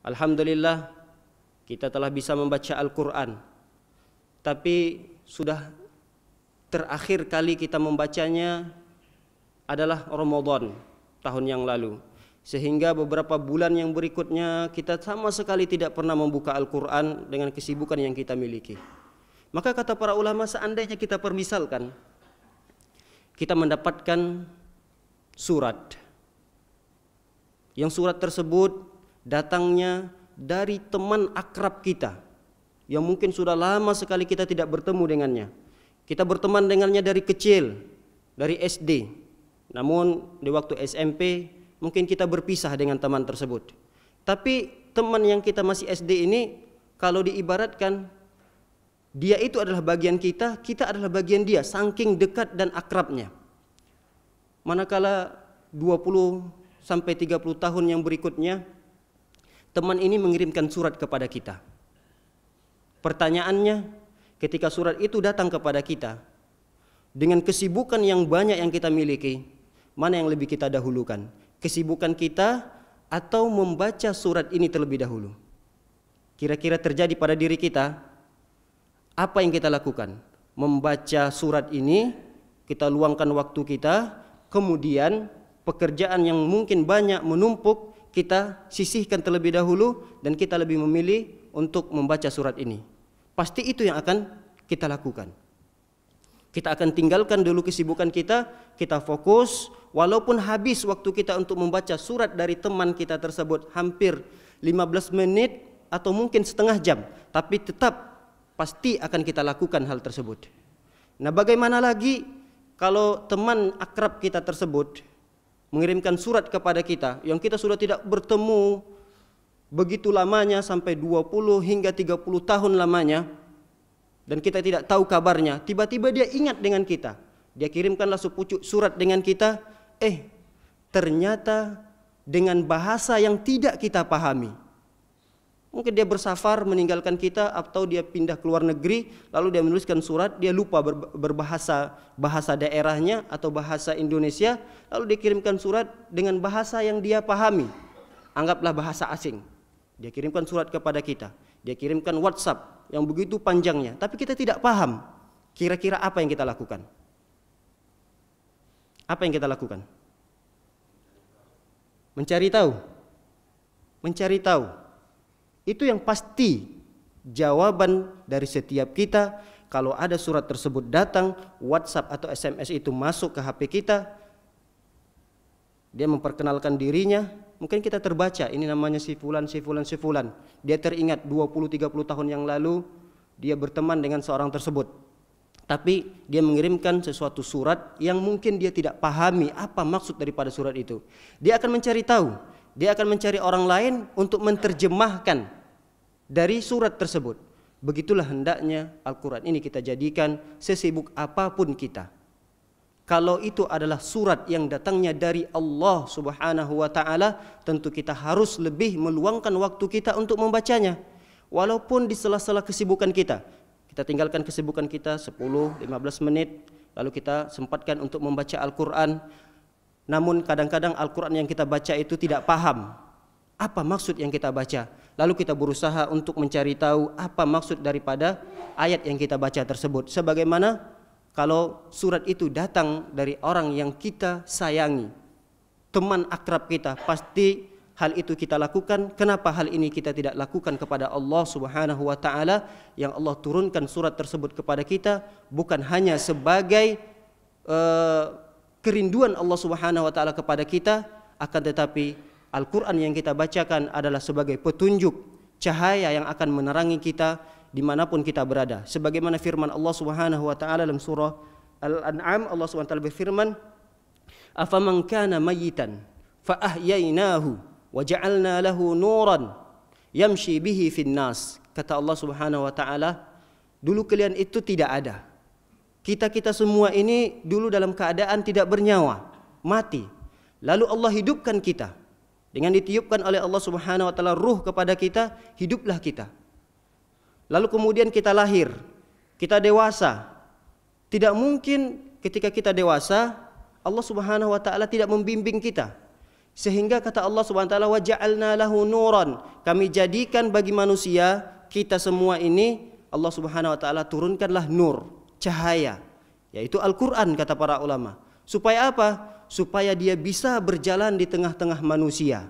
Alhamdulillah kita telah bisa membaca Al-Quran, tapi sudah terakhir kali kita membacanya adalah Ramadan tahun yang lalu, sehingga beberapa bulan yang berikutnya kita sama sekali tidak pernah membuka Al-Quran dengan kesibukan yang kita miliki. Maka kata para ulama, seandainya kita permisalkan kita mendapatkan surat, yang surat tersebut datangnya dari teman akrab kita yang mungkin sudah lama sekali kita tidak bertemu dengannya. Kita berteman dengannya dari kecil, dari SD. Namun di waktu SMP mungkin kita berpisah dengan teman tersebut. Tapi teman yang kita masih SD ini, kalau diibaratkan dia itu adalah bagian kita, kita adalah bagian dia, saking dekat dan akrabnya. Manakala 20 sampai 30 tahun yang berikutnya, teman ini mengirimkan surat kepada kita. Pertanyaannya, ketika surat itu datang kepada kita, dengan kesibukan yang banyak yang kita miliki, mana yang lebih kita dahulukan? Kesibukan kita atau membaca surat ini terlebih dahulu? Kira-kira terjadi pada diri kita, apa yang kita lakukan? Membaca surat ini, kita luangkan waktu kita, kemudian pekerjaan yang mungkin banyak menumpuk kita sisihkan terlebih dahulu dan kita lebih memilih untuk membaca surat ini. Pasti itu yang akan kita lakukan. Kita akan tinggalkan dulu kesibukan kita, kita fokus, walaupun habis waktu kita untuk membaca surat dari teman kita tersebut hampir 15 menit atau mungkin setengah jam, tapi tetap pasti akan kita lakukan hal tersebut. Nah, bagaimana lagi kalau teman akrab kita tersebut mengirimkan surat kepada kita yang kita sudah tidak bertemu begitu lamanya, sampai 20 hingga 30 tahun lamanya, dan kita tidak tahu kabarnya. Tiba-tiba dia ingat dengan kita, dia kirimkanlah sepucuk surat dengan kita, ternyata dengan bahasa yang tidak kita pahami. Mungkin dia bersafar meninggalkan kita, atau dia pindah ke luar negeri, lalu dia menuliskan surat, dia lupa bahasa daerahnya atau bahasa Indonesia, lalu dia kirimkan surat dengan bahasa yang dia pahami, anggaplah bahasa asing. Dia kirimkan surat kepada kita, dia kirimkan WhatsApp yang begitu panjangnya, tapi kita tidak paham. Kira-kira apa yang kita lakukan? Apa yang kita lakukan? Mencari tahu. Mencari tahu. Itu yang pasti jawaban dari setiap kita. Kalau ada surat tersebut datang, WhatsApp atau SMS itu masuk ke HP kita, dia memperkenalkan dirinya, mungkin kita terbaca, ini namanya si fulan, si fulan, si fulan. Dia teringat 20-30 tahun yang lalu dia berteman dengan seorang tersebut, tapi dia mengirimkan sesuatu surat yang mungkin dia tidak pahami apa maksud daripada surat itu. Dia akan mencari tahu, dia akan mencari orang lain untuk menerjemahkan dari surat tersebut. Begitulah hendaknya Al-Quran ini kita jadikan sesibuk apapun kita. Kalau itu adalah surat yang datangnya dari Allah Subhanahu wa ta'ala, tentu kita harus lebih meluangkan waktu kita untuk membacanya. Walaupun di sela-sela kesibukan kita, kita tinggalkan kesibukan kita 10-15 menit, lalu kita sempatkan untuk membaca Al-Quran. Namun kadang-kadang Al-Quran yang kita baca itu tidak paham apa maksud yang kita baca. Lalu kita berusaha untuk mencari tahu apa maksud daripada ayat yang kita baca tersebut. Sebagaimana kalau surat itu datang dari orang yang kita sayangi, teman akrab kita, pasti hal itu kita lakukan. Kenapa hal ini kita tidak lakukan kepada Allah Subhanahu wa ta'ala, yang Allah turunkan surat tersebut kepada kita bukan hanya sebagai kerinduan Allah Subhanahu wa ta'ala kepada kita, akan tetapi Al-Quran yang kita bacakan adalah sebagai petunjuk, cahaya yang akan menerangi kita dimanapun kita berada. Sebagaimana firman Allah Subhanahu wa ta'ala dalam surah Al-An'am, Allah Subhanahu wa ta'ala berfirman, afaman kana mayitan fa ahyainahu wa ja'alna lahu nuran yamshi bihi fin nas. Kata Allah Subhanahu wa ta'ala, dulu kalian itu tidak ada. Kita semua ini dulu dalam keadaan tidak bernyawa, mati. Lalu Allah hidupkan kita. Dengan ditiupkan oleh Allah Subhanahu wa ta'ala ruh kepada kita, hiduplah kita. Lalu kemudian kita lahir, kita dewasa. Tidak mungkin ketika kita dewasa Allah Subhanahu wa ta'ala tidak membimbing kita. Sehingga kata Allah Subhanahu wa taala, wa ja'alna lahu nuran, kami jadikan bagi manusia kita semua ini, Allah Subhanahu wa taala turunkanlah nur, cahaya, yaitu Al-Qur'an kata para ulama. Supaya apa? Supaya dia bisa berjalan di tengah-tengah manusia.